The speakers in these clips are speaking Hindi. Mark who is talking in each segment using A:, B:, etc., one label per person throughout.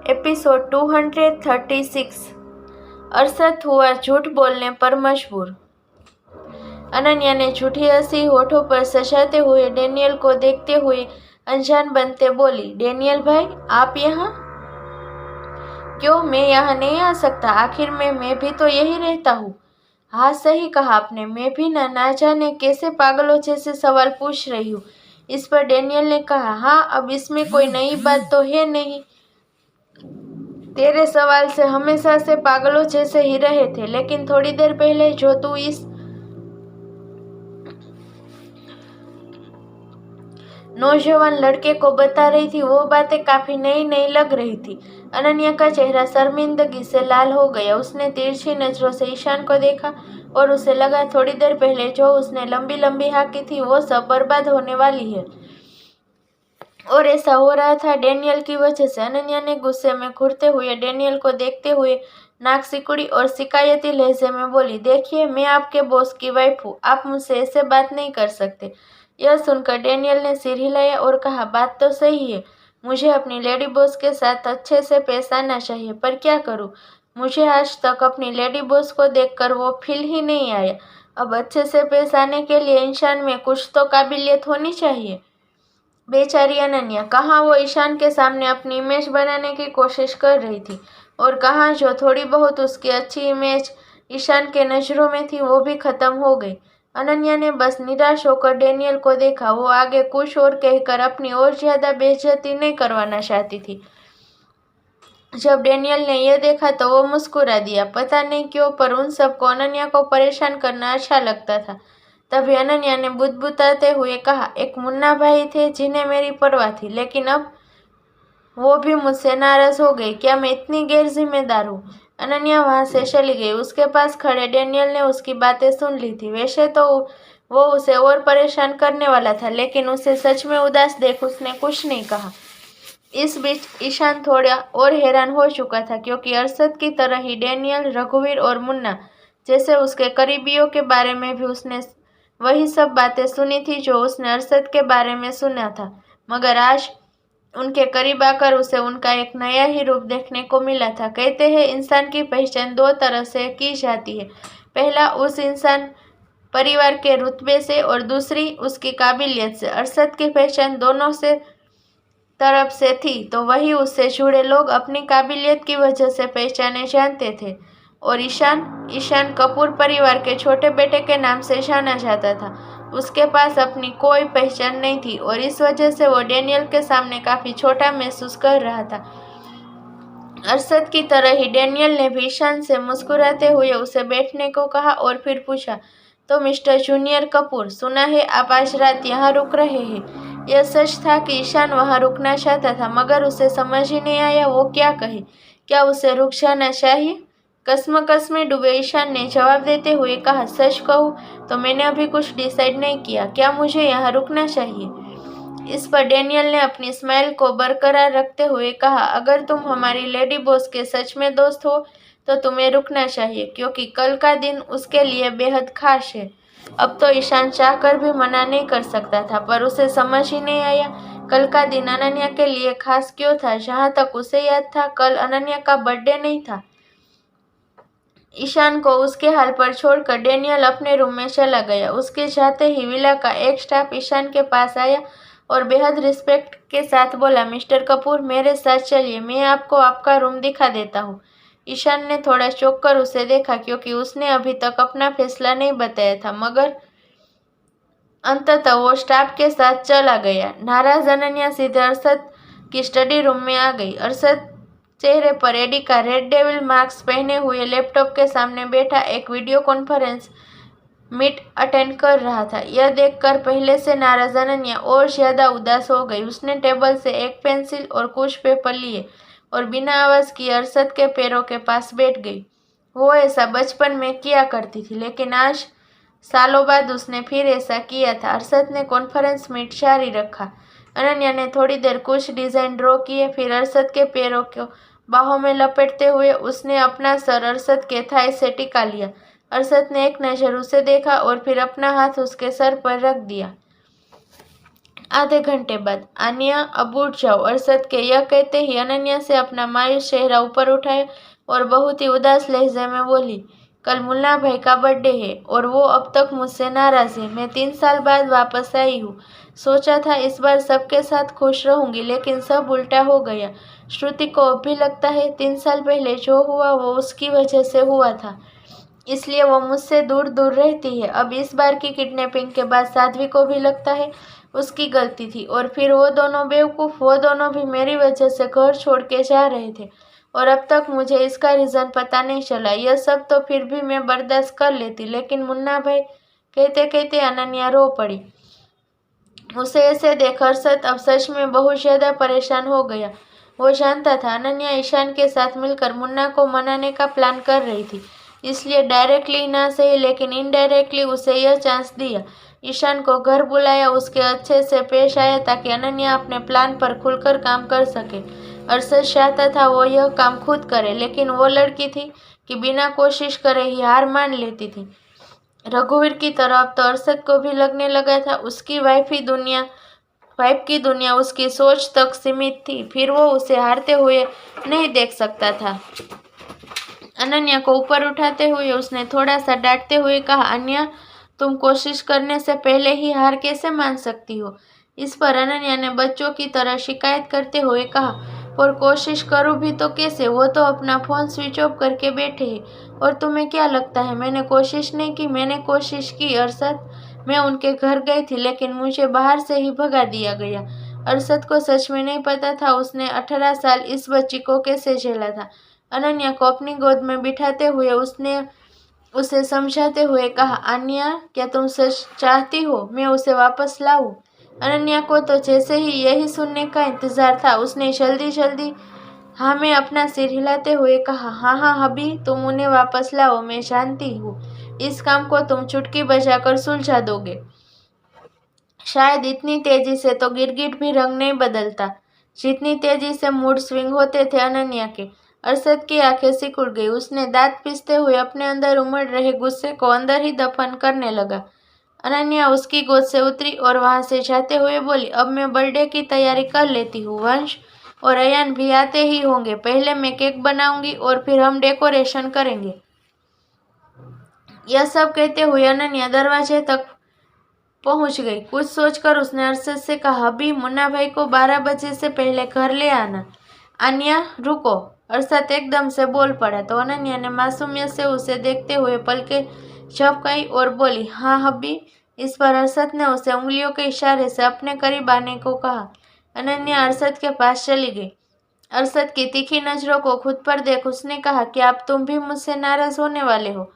A: एपिसोड 236। अरशद हुआ झूठ बोलने पर मजबूर। अनन्या ने झूठी हंसी होठों पर सजाते हुए डेनियल को देखते हुए अनजान बनते बोली, डेनियल भाई, आप यहाँ? क्यों, मैं यहाँ नहीं आ सकता? आखिर में मैं भी तो यही रहता हूँ। हाँ, सही कहा आपने, मैं भी ना जाने कैसे पागलों जैसे सवाल पूछ रही हूँ। इस पर डेनियल ने कहा, हाँ, अब इसमें कोई नई बात तो है नहीं। तेरे सवाल से हमेशा से पागलों जैसे ही रहे थे, लेकिन थोड़ी देर पहले जो तू इस नौजवान लड़के को बता रही थी वो बातें काफी नई नई लग रही थी। अनन्या का चेहरा शर्मिंदगी से लाल हो गया। उसने तिरछी नजरों से ईशान को देखा और उसे लगा थोड़ी देर पहले जो उसने लंबी लंबी हाँकी थी वो सब बर्बाद होने वाली है। और ऐसा हो रहा था डेनियल की वजह से। अनन्या ने गुस्से में घूरते हुए डेनियल को देखते हुए नाक सिकुड़ी और शिकायती लहजे में बोली, देखिए, मैं आपके बॉस की वाइफ हूँ, आप मुझसे ऐसे बात नहीं कर सकते। यह सुनकर डेनियल ने सिर हिलाया और कहा, बात तो सही है, मुझे अपनी लेडी बॉस के साथ अच्छे से पेश आना चाहिए, पर क्या करूँ? मुझे आज तक अपनी लेडी बॉस को देखकर वो फील ही नहीं आया। अब अच्छे से पेश आने के लिए इंसान में कुछ तो काबिलियत होनी चाहिए। बेचारी अनन्या, कहाँ वो ईशान के सामने अपनी इमेज बनाने की कोशिश कर रही थी, और कहाँ जो थोड़ी बहुत उसकी अच्छी इमेज ईशान के नज़रों में थी वो भी खत्म हो गई। अनन्या ने बस निराश होकर डेनियल को देखा। वो आगे कुछ और कहकर अपनी और ज्यादा बेइज्जती नहीं करवाना चाहती थी। जब डेनियल ने यह देखा तो वो मुस्कुरा दिया। पता नहीं क्यों, पर उन सबको अनन्या को परेशान करना अच्छा लगता था। तभी अनन्या ने बुदबुदाते हुए कहा, एक मुन्ना भाई थे जिन्हें मेरी परवाह थी, लेकिन अब वो भी मुझसे नाराज हो गई। क्या मैं इतनी गैर जिम्मेदार हूँ? अनन्या वहां से चली गई। उसके पास खड़े डेनियल ने उसकी बातें सुन ली थी। वैसे तो वो उसे और परेशान करने वाला था, लेकिन उसे सच में उदास देख उसने कुछ नहीं कहा। इस बीच ईशान थोड़ा और हैरान हो चुका था, क्योंकि अरशद की तरह ही डेनियल, रघुवीर और मुन्ना जैसे उसके करीबियों के बारे में भी उसने वही सब बातें सुनी थी जो उसने अरशद के बारे में सुना था। मगर आज उनके करीब आकर उसे उनका एक नया ही रूप देखने को मिला था। कहते हैं इंसान की पहचान दो तरह से की जाती है। पहला उस इंसान परिवार के रुतबे से और दूसरी उसकी काबिलियत से। अरशद की पहचान दोनों से तरफ से थी, तो वही उससे जुड़े लोग अपनी काबिलियत की वजह से पहचाने जानते थे। और ईशान कपूर परिवार के छोटे बेटे के नाम से जाना जाता था। उसके पास अपनी कोई पहचान नहीं थी और इस वजह से वो डेनियल के सामने काफी छोटा महसूस कर रहा था। अरशद की तरह ही डेनियल ने भी ईशान से मुस्कुराते हुए उसे बैठने को कहा और फिर पूछा, तो मिस्टर जूनियर कपूर, सुना है आप आज रात यहाँ रुक रहे हैं। यह सच था कि ईशान वहाँ रुकना चाहता था, मगर उसे समझ ही नहीं आया वो क्या कहे। क्या उसे रुक जाना चाहिए? कसमकस में डूबे ईशान ने जवाब देते हुए कहा, सच कहूँ तो मैंने अभी कुछ डिसाइड नहीं किया। क्या मुझे यहाँ रुकना चाहिए? इस पर डेनियल ने अपनी स्माइल को बरकरार रखते हुए कहा, अगर तुम हमारी लेडी बॉस के सच में दोस्त हो तो तुम्हें रुकना चाहिए, क्योंकि कल का दिन उसके लिए बेहद खास है। अब तो ईशान चाहकर भी मना नहीं कर सकता था, पर उसे समझ ही नहीं आया कल का दिन अनन्या के लिए खास क्यों था। जहाँ तक उसे याद था, कल अनन्या का बर्थडे नहीं था। ईशान को उसके हाल पर छोड़कर डेनियल अपने रूम में चला गया। उसके जाते ही विला का एक स्टाफ ईशान के पास आया और बेहद रिस्पेक्ट के साथ बोला, मिस्टर कपूर, मेरे साथ चलिए, मैं आपको आपका रूम दिखा देता हूँ। ईशान ने थोड़ा चौंक कर उसे देखा, क्योंकि उसने अभी तक अपना फैसला नहीं बताया था, मगर अंततः वो स्टाफ के साथ चला गया। नाराज अनन्या सीधे अरशद की स्टडी रूम में आ गई। अरशद चेहरे पर एडी का रेड डेविल मास्क पहने हुए लैपटॉप के सामने बैठा एक वीडियो कॉन्फ्रेंस मीट अटेंड कर रहा था। यह देखकर पहले से नाराज अनन्या और ज्यादा उदास हो गई। उसने टेबल से एक पेंसिल और कुछ पेपर लिए और बिना आवाज किए अरशद के पैरों के पास बैठ गई। वो ऐसा बचपन में किया करती थी, लेकिन आज सालों बाद उसने फिर ऐसा किया था। अरशद ने कॉन्फ्रेंस मीट जारी रखा। अनन्या ने थोड़ी देर कुछ डिजाइन ड्रॉ किए, फिर अरशद के पैरों को बाहों में लपेटते हुए उसने अपना सर अरशद के थाई से टिका लिया। अरशद ने एक नज़र उसे देखा और फिर अपना हाथ उसके सर पर रख दिया। आधे घंटे बाद, आन्या अब उठ जाओ, अरशद के यह कहते ही अनन्या से अपना मायूस चेहरा ऊपर उठाया और बहुत ही उदास लहजे में बोली, कल मुन्ना भाई का बर्थडे है और वो अब तक मुझसे नाराज है। मैं 3 साल बाद वापस आई हूँ। सोचा था इस बार सबके साथ खुश रहूंगी, लेकिन सब उल्टा हो गया। श्रुति को अब भी लगता है 3 साल पहले जो हुआ वो उसकी वजह से हुआ था, इसलिए वो मुझसे दूर दूर रहती है। अब इस बार की किडनैपिंग के बाद साध्वी को भी लगता है उसकी गलती थी, और फिर वो दोनों बेवकूफ़, वो दोनों भी मेरी वजह से घर छोड़ के जा रहे थे और अब तक मुझे इसका रीज़न पता नहीं चला। यह सब तो फिर भी मैं बर्दाश्त कर लेती, लेकिन मुन्ना भाई, कहते कहते अनन्या रो पड़ी। उसे ऐसे देख अरशद अब सच में बहुत ज़्यादा परेशान हो गया। वो जानता था अनन्या ईशान के साथ मिलकर मुन्ना को मनाने का प्लान कर रही थी, इसलिए डायरेक्टली ना सही लेकिन इनडायरेक्टली उसे यह चांस दिया। ईशान को घर बुलाया, उसके अच्छे से पेश आया ताकि अनन्या अपने प्लान पर खुलकर काम कर सके। अरशद चाहता था वो यह काम खुद करे, लेकिन वो लड़की थी कि बिना कोशिश करे ही हार मान लेती थी। रघुवीर की तरह अब तो अरशद को भी लगने लगा था उसकी वाइफ की दुनिया उसकी सोच तक सीमित थी, फिर वो उसे हारते हुए नहीं देख सकता था। अनन्या को ऊपर उठाते हुए उसने थोड़ा सा डांटते हुए कहा, अन्या, तुम कोशिश करने से पहले ही हार कैसे मान सकती हो? इस पर अनन्या ने बच्चों की तरह शिकायत करते हुए कहा, और कोशिश करूँ भी तो कैसे? वो तो अपना फ़ोन स्विच ऑफ करके बैठे हैं। और तुम्हें क्या लगता है मैंने कोशिश नहीं की? मैंने कोशिश की अरशद। मैं उनके घर गई थी, लेकिन मुझे बाहर से ही भगा दिया गया। अरशद को सच में नहीं पता था उसने 18 साल इस बच्ची को कैसे झेला था। अनन्या को अपनी गोद में बिठाते हुए उसने उसे समझाते हुए कहा, अन्या, क्या तुम सच चाहती हो मैं उसे वापस लाऊं? अनन्या को तो जैसे ही यही सुनने का इंतजार था, उसने जल्दी जल्दी हाँ में अपना सिर हिलाते हुए कहा, हाँ हाँ हबी, तुम उन्हें वापस लाओ। मैं जानती हूँ इस काम को तुम चुटकी बजाकर सुलझा दोगे। शायद इतनी तेजी से तो गिरगिट भी रंग नहीं बदलता जितनी तेजी से मूड स्विंग होते थे अनन्या के। अरशद की आंखें सिकुड़ गई। उसने दांत पीसते हुए अपने अंदर उमड़ रहे गुस्से को अंदर ही दफन करने लगा। अनन्या उसकी गोद से उतरी और वहां से जाते हुए बोली, अब मैं बर्थडे की तैयारी कर लेती हूँ। वंश और अयान भी आते ही होंगे। पहले मैं केक बनाऊंगी और फिर हम डेकोरेशन करेंगे। यह सब कहते हुए अनन्या दरवाजे तक पहुंच गई। कुछ सोचकर उसने अरशद से कहा, अभी मुन्ना भाई को 12 बजे से पहले घर ले आना। अन्या रुको, अरशद एकदम से बोल पड़ा तो अनन्या ने मासूमियत से उसे देखते हुए पलकें झपकाई और बोली, हाँ हब्बी। इस पर अरशद ने उसे उंगलियों के इशारे से अपने करीब आने को कहा। अनन्या अरशद के पास चली गई। अरशद की तीखी नजरों को खुद पर देख उसने कहा, क्या अब तुम भी मुझसे नाराज होने वाले हो?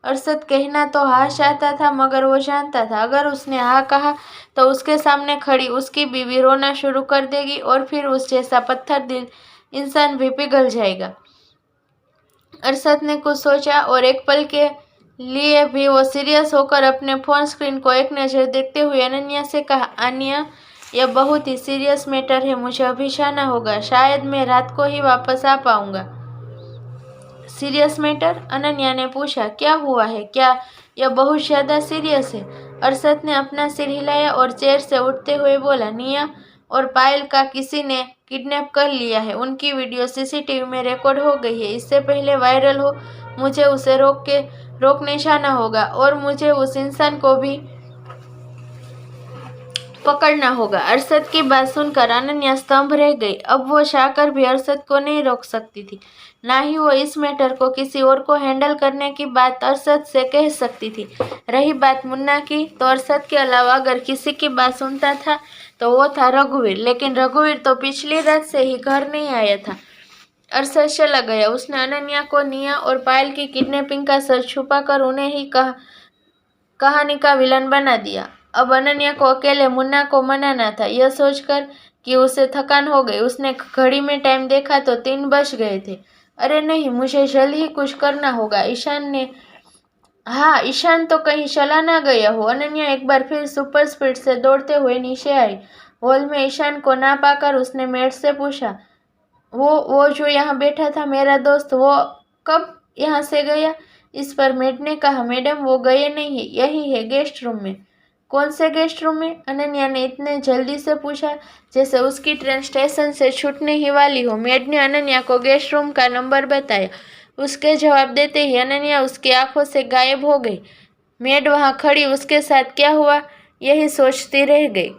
A: अरशद कहना तो हाँ चाहता था, मगर वो जानता था अगर उसने हाँ कहा तो उसके सामने खड़ी उसकी बीवी रोना शुरू कर देगी और फिर उस जैसा पत्थर दिल इंसान भी पिघल जाएगा। अरशद ने कुछ सोचा और एक पल के लिए भी वो सीरियस होकर अपने फोन स्क्रीन को एक नज़र देखते हुए अनन्या से कहा, अनन्या, यह बहुत ही सीरियस मैटर है, मुझे अभी जाना होगा। शायद मैं रात को ही वापस आ पाऊंगा। Serious matter? अनन्या ने पूछा, क्या हुआ है? क्या यह बहुत ज़्यादा सीरियस है? अरशद ने अपना सिर हिलाया और चेयर से उठते हुए बोला, निया और पायल का किसी ने किडनैप कर लिया है। उनकी वीडियो सीसीटीवी में रिकॉर्ड हो गई है। इससे पहले वायरल हो, मुझे उसे रोकने जाना होगा और मुझे उस इंसान को भी पकड़ना होगा। अरशद की बात सुनकर अनन्या स्तंभ रह गई। अब वो चाहकर भी अरशद को नहीं रोक सकती थी, ना ही वो इस मैटर को किसी और को हैंडल करने की बात अरशद से कह सकती थी। रही बात मुन्ना की, तो अरशद के अलावा अगर किसी की बात सुनता था तो वो था रघुवीर, लेकिन रघुवीर तो पिछली रात से ही घर नहीं आया था। अरशद चला गया। उसने अनन्या को निया और पायल की किडनैपिंग का सच छुपाकर उन्हें ही कहानी का विलन बना दिया। अब अनन्या को अकेले मुन्ना को मनाना था। यह सोचकर कि उसे थकान हो गई, उसने घड़ी में टाइम देखा तो 3 बज गए थे। अरे नहीं, मुझे जल्द ही कुछ करना होगा। ईशान तो कहीं चला ना गया हो। अनन्या एक बार फिर सुपर स्पीड से दौड़ते हुए नीचे आई। हॉल में ईशान को ना पाकर उसने मेड से पूछा, वो जो यहाँ बैठा था मेरा दोस्त, वो कब यहाँ से गया? इस पर मेड ने कहा, मैडम वो गए नहीं है, यही है गेस्ट रूम में। कौन से गेस्ट रूम में? अनन्या ने इतने जल्दी से पूछा जैसे उसकी ट्रेन स्टेशन से छूटने ही वाली हो। मेड ने अनन्या को गेस्ट रूम का नंबर बताया। उसके जवाब देते ही अनन्या उसकी आंखों से गायब हो गई। मेड वहां खड़ी उसके साथ क्या हुआ, यही सोचती रह गई।